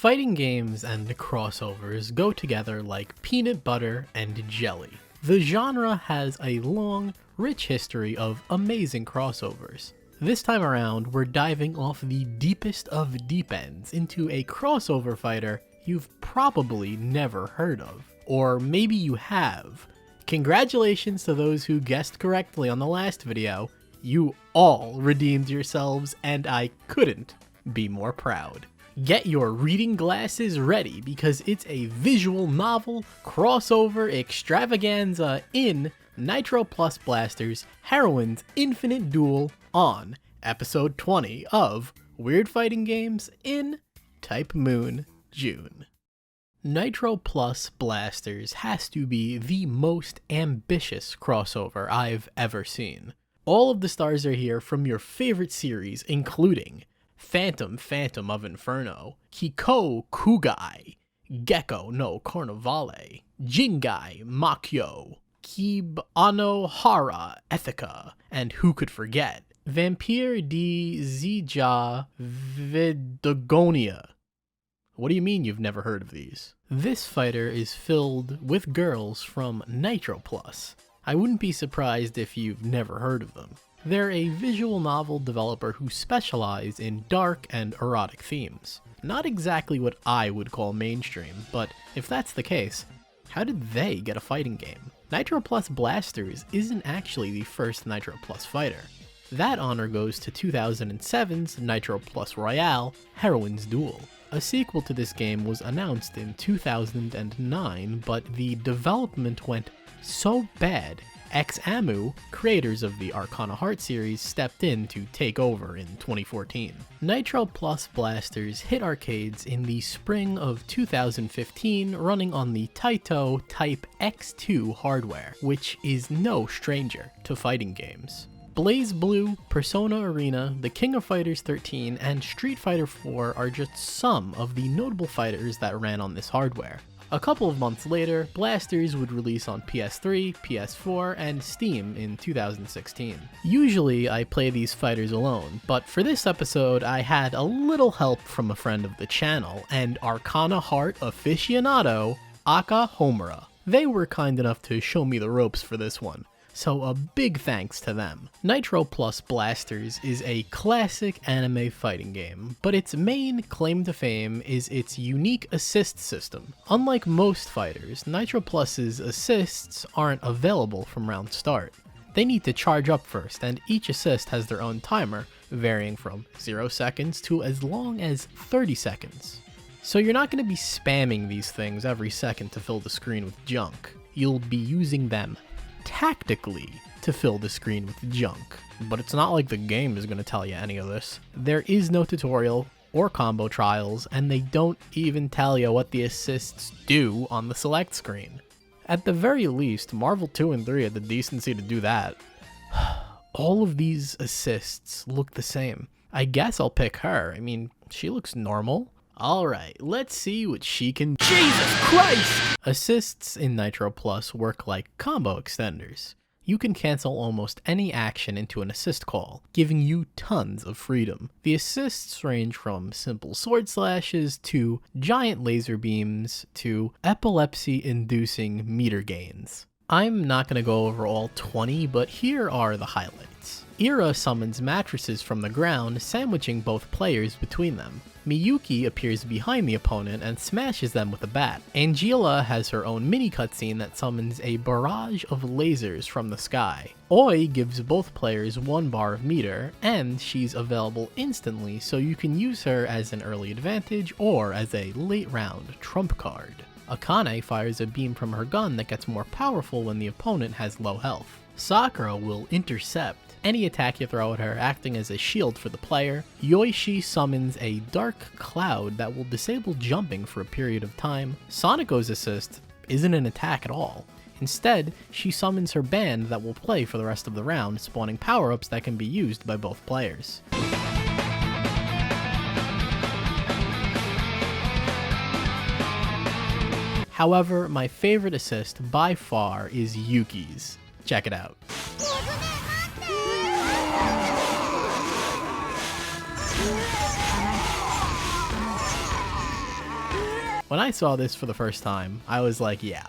Fighting games and crossovers go together like peanut butter and jelly. The genre has a long, rich history of amazing crossovers. This time around, we're diving off the deepest of deep ends into a crossover fighter you've probably never heard of. Or maybe you have. Congratulations to those who guessed correctly on the last video. You all redeemed yourselves, and I couldn't be more proud. Get your reading glasses ready because it's a visual novel crossover extravaganza in Nitroplus Blasterz Heroines Infinite Duel on episode 20 of Weird Fighting Games in Type Moon June. Nitroplus Blasterz has to be the most ambitious crossover I've ever seen. All of the stars are here from your favorite series, including Phantom of Inferno, Kiko Kugai, Gecko no Carnivale, Jingai Makyo, Kib Ano Hara Ethica, and who could forget, Vampire di Zija Vidagonia. What do you mean you've never heard of these? This fighter is filled with girls from Nitroplus. I wouldn't be surprised if you've never heard of them. They're a visual novel developer who specialize in dark and erotic themes. Not exactly what I would call mainstream, but if that's the case, how did they get a fighting game? Nitroplus Blasterz isn't actually the first Nitroplus fighter. That honor goes to 2007's Nitroplus Royale, Heroines Duel. A sequel to this game was announced in 2009, but the development went so bad, Xamu, creators of the Arcana Heart series, stepped in to take over in 2014. Nitroplus Blasterz hit arcades in the spring of 2015, running on the Taito Type X2 hardware, which is no stranger to fighting games. BlazBlue, Persona Arena, The King of Fighters 13, and Street Fighter 4 are just some of the notable fighters that ran on this hardware. A couple of months later, Blasterz would release on PS3, PS4, and Steam in 2016. Usually I play these fighters alone, but for this episode I had a little help from a friend of the channel and Arcana Heart aficionado, Aka Homura. They were kind enough to show me the ropes for this one, so a big thanks to them. Nitroplus Blasterz is a classic anime fighting game, but its main claim to fame is its unique assist system. Unlike most fighters, Nitroplus's assists aren't available from round start. They need to charge up first, and each assist has their own timer, varying from 0 seconds to as long as 30 seconds. So you're not going to be spamming these things every second to fill the screen with junk. You'll be using them tactically to fill the screen with junk. But it's not like the game is going to tell you any of this. There is no tutorial or combo trials, and they don't even tell you what the assists do on the select screen. At the very least, Marvel 2 and 3 had the decency to do that. All of these assists look the same. I guess I'll pick her. I mean, she looks normal. Alright, let's see what she can— Jesus Christ! Assists in Nitroplus work like combo extenders. You can cancel almost any action into an assist call, giving you tons of freedom. The assists range from simple sword slashes to giant laser beams to epilepsy-inducing meter gains. I'm not going to go over all 20, but here are the highlights. Ira summons mattresses from the ground, sandwiching both players between them. Miyuki appears behind the opponent and smashes them with a bat. Angela has her own mini cutscene that summons a barrage of lasers from the sky. Oi gives both players 1 bar of meter, and she's available instantly, so you can use her as an early advantage or as a late round trump card. Akane fires a beam from her gun that gets more powerful when the opponent has low health. Sakura will intercept any attack you throw at her, acting as a shield for the player. Yoichi summons a dark cloud that will disable jumping for a period of time. Sonico's assist isn't an attack at all. Instead, she summons her band that will play for the rest of the round, spawning power-ups that can be used by both players. However, my favorite assist by far is Yuki's. Check it out. When I saw this for the first time, I was like, yeah,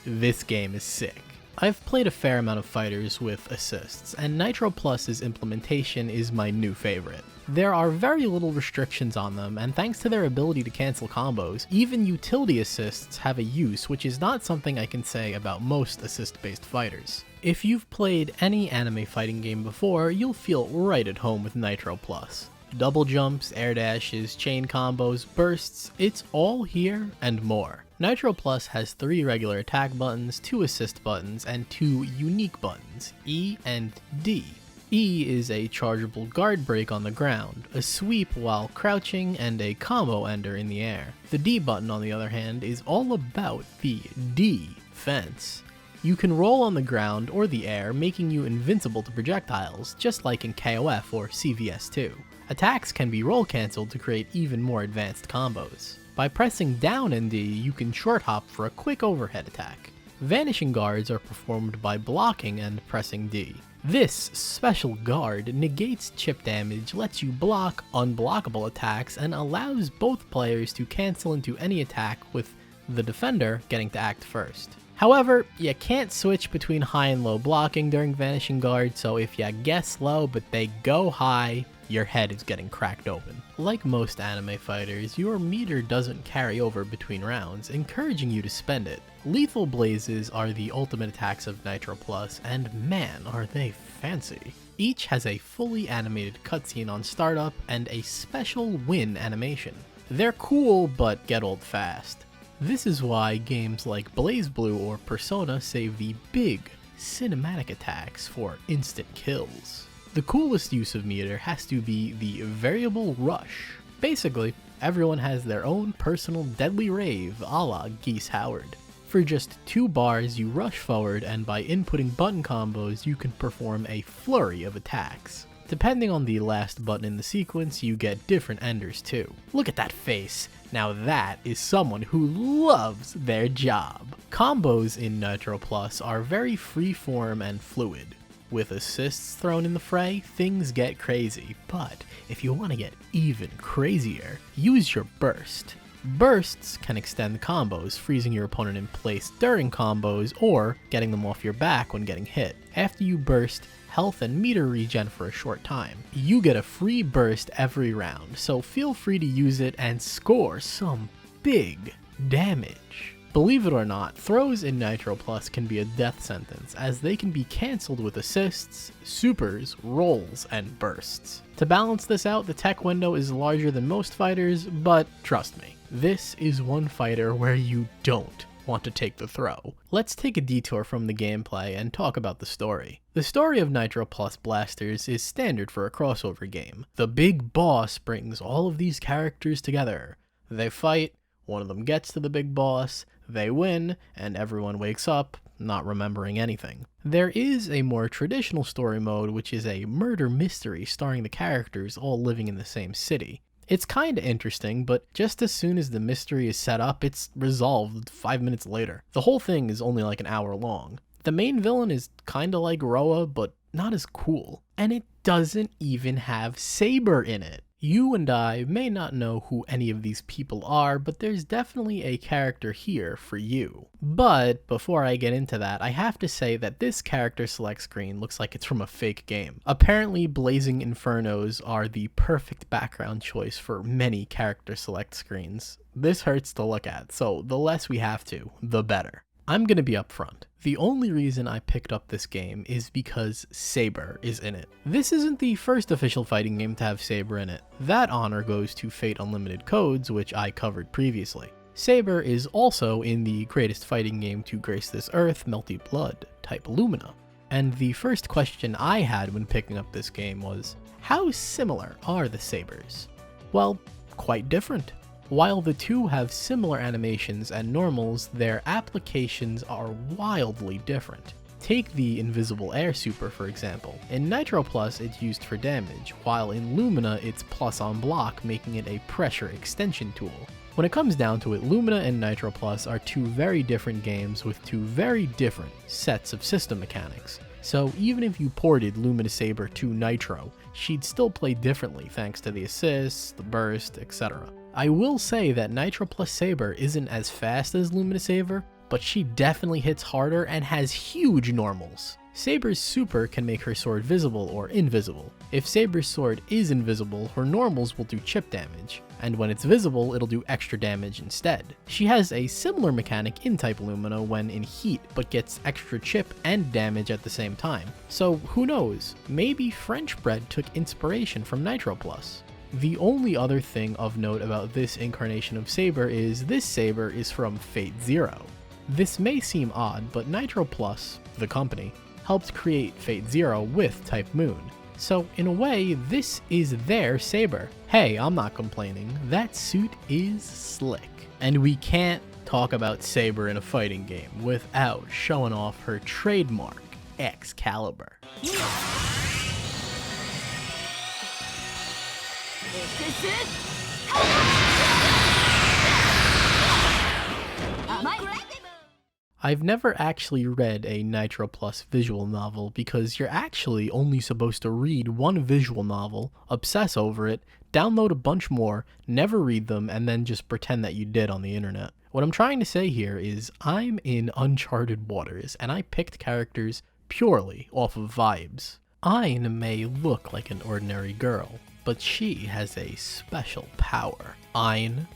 this game is sick. I've played a fair amount of fighters with assists, and Nitroplus's implementation is my new favorite. There are very little restrictions on them, and thanks to their ability to cancel combos, even utility assists have a use, which is not something I can say about most assist-based fighters. If you've played any anime fighting game before, you'll feel right at home with Nitroplus. Double jumps, air dashes, chain combos, bursts, it's all here and more. Nitroplus has 3 regular attack buttons, 2 assist buttons, and 2 unique buttons, E and D. E is a chargeable guard break on the ground, a sweep while crouching, and a combo ender in the air. The D button, on the other hand, is all about the defense. You can roll on the ground or the air, making you invincible to projectiles, just like in KOF or CVS2. Attacks can be roll cancelled to create even more advanced combos. By pressing down and D, you can short hop for a quick overhead attack. Vanishing guards are performed by blocking and pressing D. This special guard negates chip damage, lets you block unblockable attacks, and allows both players to cancel into any attack with the defender getting to act first. However, you can't switch between high and low blocking during Vanishing Guard, so if you guess low but they go high, your head is getting cracked open. Like most anime fighters, your meter doesn't carry over between rounds, encouraging you to spend it. Lethal Blazes are the ultimate attacks of Nitroplus, and man are they fancy. Each has a fully animated cutscene on startup and a special win animation. They're cool, but get old fast. This is why games like BlazBlue or Persona save the big, cinematic attacks for instant kills. The coolest use of meter has to be the variable rush. Basically, everyone has their own personal deadly rave a la Geese Howard. For just 2 bars you rush forward, and by inputting button combos you can perform a flurry of attacks. Depending on the last button in the sequence, you get different enders too. Look at that face! Now that is someone who loves their job. Combos in Nitroplus are very freeform and fluid. With assists thrown in the fray, things get crazy, but if you want to get even crazier, use your burst. Bursts can extend combos, freezing your opponent in place during combos or getting them off your back when getting hit. After you burst, health and meter regen for a short time. You get a free burst every round, so feel free to use it and score some big damage. Believe it or not, throws in Nitroplus can be a death sentence, as they can be cancelled with assists, supers, rolls, and bursts. To balance this out, the tech window is larger than most fighters, but trust me, this is one fighter where you don't want to take the throw. Let's take a detour from the gameplay and talk about the story. The story of Nitroplus Blasterz is standard for a crossover game. The big boss brings all of these characters together. They fight, one of them gets to the big boss, they win, and everyone wakes up not remembering anything. There is a more traditional story mode, which is a murder mystery starring the characters all living in the same city. It's kinda interesting, but just as soon as the mystery is set up, it's resolved 5 minutes later. The whole thing is only like an hour long. The main villain is kinda like Roa, but not as cool. And it doesn't even have Saber in it. You and I may not know who any of these people are, but there's definitely a character here for you. But before I get into that, I have to say that this character select screen looks like it's from a fake game. Apparently, blazing infernos are the perfect background choice for many character select screens. This hurts to look at, so the less we have to, the better. I'm gonna be upfront. The only reason I picked up this game is because Saber is in it. This isn't the first official fighting game to have Saber in it. That honor goes to Fate Unlimited Codes, which I covered previously. Saber is also in the greatest fighting game to grace this earth, Melty Blood, type Lumina. And the first question I had when picking up this game was, how similar are the Sabers? Well, quite different. While the two have similar animations and normals, their applications are wildly different. Take the invisible air super for example. In Nitroplus it's used for damage, while in Lumina it's plus on block, making it a pressure extension tool. When it comes down to it, Lumina and Nitroplus are two very different games with two very different sets of system mechanics. So even if you ported Lumina Saber to Nitro, she'd still play differently thanks to the assists, the burst, etc. I will say that Nitroplus Saber isn't as fast as Lumina Saber, but she definitely hits harder and has huge normals. Saber's super can make her sword visible or invisible. If Saber's sword is invisible, her normals will do chip damage, and when it's visible, it'll do extra damage instead. She has a similar mechanic in Type Lumina when in heat, but gets extra chip and damage at the same time. So who knows, maybe French Bread took inspiration from Nitroplus. The only other thing of note about this incarnation of Saber is this Saber is from Fate Zero. This may seem odd, but Nitroplus, the company, helped create Fate Zero with Type Moon. So in a way, this is their Saber. Hey, I'm not complaining, that suit is slick. And we can't talk about Saber in a fighting game without showing off her trademark, Excalibur. I've never actually read a Nitroplus visual novel because you're actually only supposed to read one visual novel, obsess over it, download a bunch more, never read them, and then just pretend that you did on the internet. What I'm trying to say here is I'm in uncharted waters, and I picked characters purely off of vibes. Ayn may look like an ordinary girl, but she has a special power. Ayn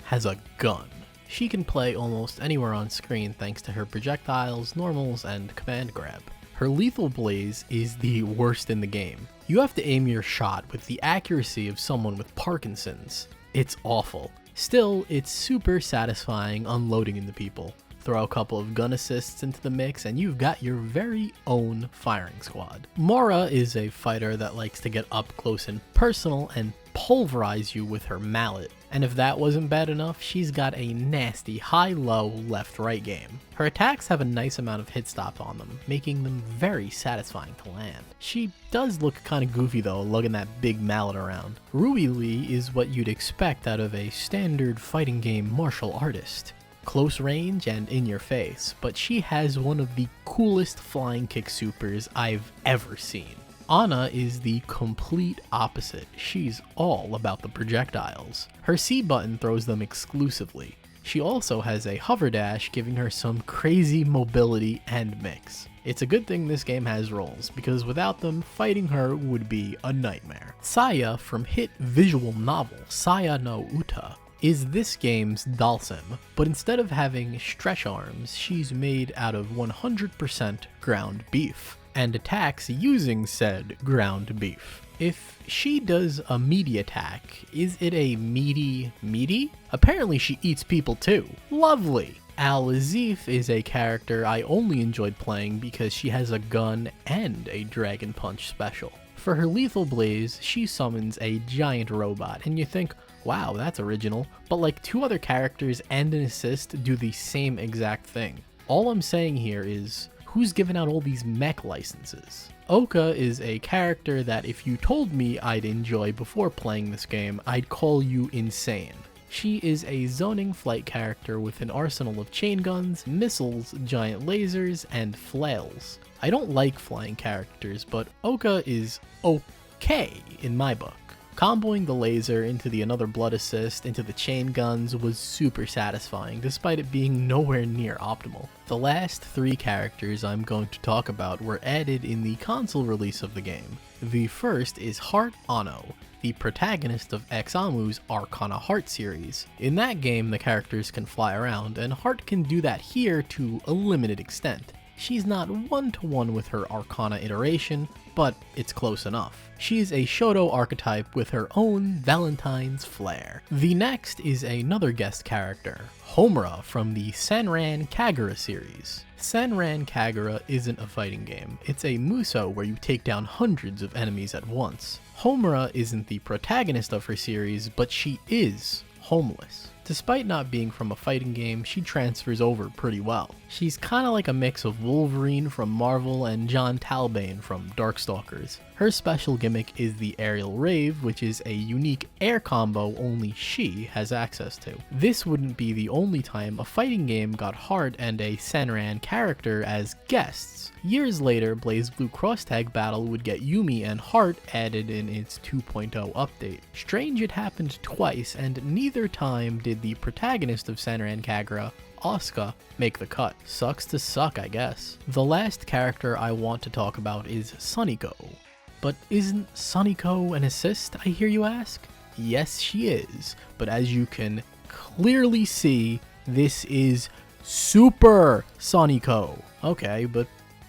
has a gun. She can play almost anywhere on screen thanks to her projectiles, normals, and command grab. Her lethal blaze is the worst in the game. You have to aim your shot with the accuracy of someone with Parkinson's. It's awful. Still, it's super satisfying unloading into people. Throw a couple of gun assists into the mix and you've got your very own firing squad. Homura is a fighter that likes to get up close and personal and pulverize you with her mallet. And if that wasn't bad enough, she's got a nasty high-low left-right game. Her attacks have a nice amount of hit stops on them, making them very satisfying to land. She does look kinda goofy though, lugging that big mallet around. Rui Lee is what you'd expect out of a standard fighting game martial artist. Close range and in your face, but she has one of the coolest flying kick supers I've ever seen. Anna is the complete opposite. She's all about the projectiles. Her C button throws them exclusively. She also has a hover dash, giving her some crazy mobility and mix. It's a good thing this game has rolls, because without them, fighting her would be a nightmare. Saya from hit visual novel Saya no Uta is this game's Dalsim, but instead of having stretch arms, she's made out of 100% ground beef, and attacks using said ground beef. If she does a meaty attack, is it a meaty? Apparently she eats people too. Lovely! Al-Azif is a character I only enjoyed playing because she has a gun and a Dragon Punch special. For her lethal blaze, she summons a giant robot, and you think, wow, that's original, but like two other characters and an assist do the same exact thing. All I'm saying here is, who's giving out all these mech licenses? Oka is a character that if you told me I'd enjoy before playing this game, I'd call you insane. She is a zoning flight character with an arsenal of chain guns, missiles, giant lasers, and flails. I don't like flying characters, but Oka is okay in my book. Comboing the laser into the another blood assist into the chain guns was super satisfying, despite it being nowhere near optimal. The last three characters I'm going to talk about were added in the console release of the game. The first is Heart Anno, the protagonist of Examu's Arcana Heart series. In that game, the characters can fly around, and Heart can do that here to a limited extent. She's not one-to-one with her Arcana iteration, but it's close enough. She's a Shoto archetype with her own Valentine's flair. The next is another guest character, Homura from the Senran Kagura series. Senran Kagura isn't a fighting game, it's a Musou where you take down hundreds of enemies at once. Homura isn't the protagonist of her series, but she is homeless. Despite not being from a fighting game, she transfers over pretty well. She's kinda like a mix of Wolverine from Marvel and John Talbane from Darkstalkers. Her special gimmick is the Aerial Rave, which is a unique air combo only she has access to. This wouldn't be the only time a fighting game got Heart and a Senran character as guests. Years later, BlazBlue Cross Tag Battle would get Yumi and Heart added in its 2.0 update. Strange it happened twice, and neither time did the protagonist of Senran Kagura, Asuka, make the cut. Sucks to suck, I guess. The last character I want to talk about is Sonico. But isn't Sonico an assist, I hear you ask? Yes, she is, but as you can clearly see, this is Super Sonico. Okay, but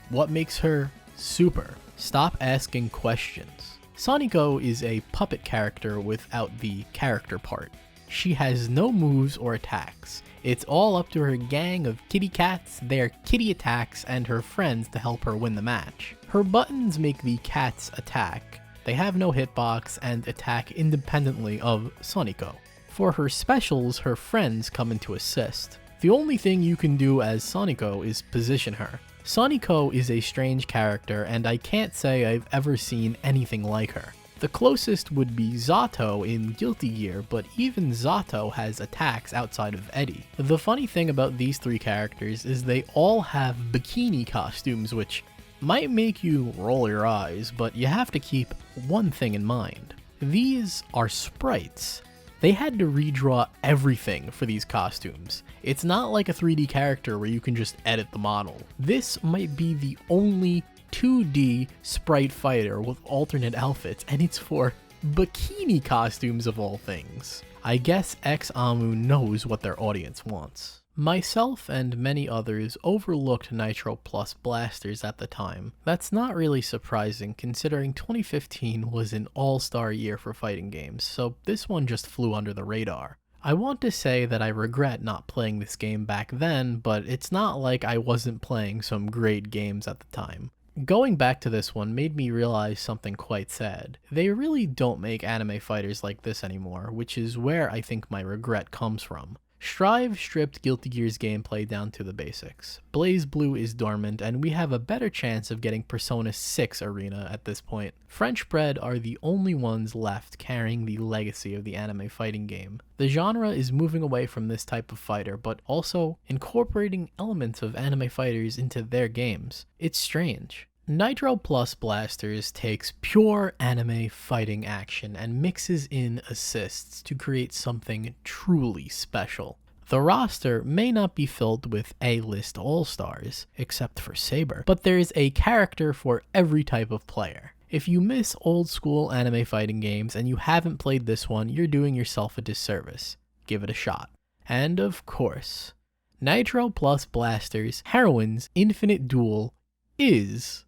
what makes her super? Stop asking questions. Sonico is a puppet character without the character part. She has no moves or attacks. It's all up to her gang of kitty cats, their kitty attacks, and her friends to help her win the match. Her buttons make the cats attack. They have no hitbox and attack independently of Sonico. For her specials, her friends come in to assist. The only thing you can do as Sonico is position her. Sonico is a strange character, and I can't say I've ever seen anything like her. The closest would be Zato in Guilty Gear, but even Zato has attacks outside of Eddie. The funny thing about these three characters is they all have bikini costumes, which might make you roll your eyes, but you have to keep one thing in mind. These are sprites. They had to redraw everything for these costumes. It's not like a 3D character where you can just edit the model. This might be the only 2D sprite fighter with alternate outfits, and it's for bikini costumes of all things. I guess X-Amu knows what their audience wants. Myself and many others overlooked Nitroplus Blasterz at the time. That's not really surprising considering 2015 was an all-star year for fighting games, so this one just flew under the radar. I want to say that I regret not playing this game back then, but it's not like I wasn't playing some great games at the time. Going back to this one made me realize something quite sad. They really don't make anime fighters like this anymore, which is where I think my regret comes from. Strive stripped Guilty Gear's gameplay down to the basics. BlazBlue is dormant, and we have a better chance of getting Persona 6 Arena at this point. French Bread are the only ones left carrying the legacy of the anime fighting game. The genre is moving away from this type of fighter, but also incorporating elements of anime fighters into their games. It's strange. Nitroplus Blasterz takes pure anime fighting action and mixes in assists to create something truly special. The roster may not be filled with A-list all-stars, except for Saber, but there's a character for every type of player. If you miss old school anime fighting games and you haven't played this one, you're doing yourself a disservice. Give it a shot. And of course, Nitroplus Blasterz Heroines Infinite Duel is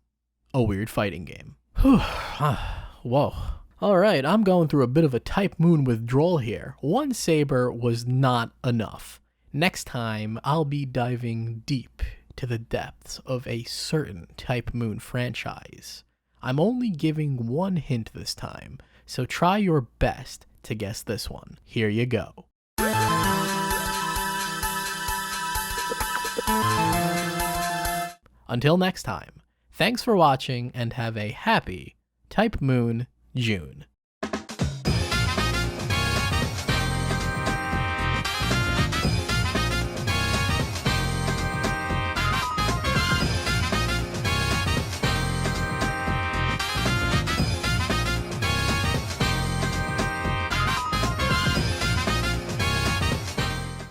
a weird fighting game. Whoa. Alright, I'm going through a bit of a type moon withdrawal here. One Saber was not enough. Next time, I'll be diving deep to the depths of a certain type moon franchise. I'm only giving one hint this time, so try your best to guess this one. Here you go. Until next time. Thanks for watching and have a happy Type Moon June.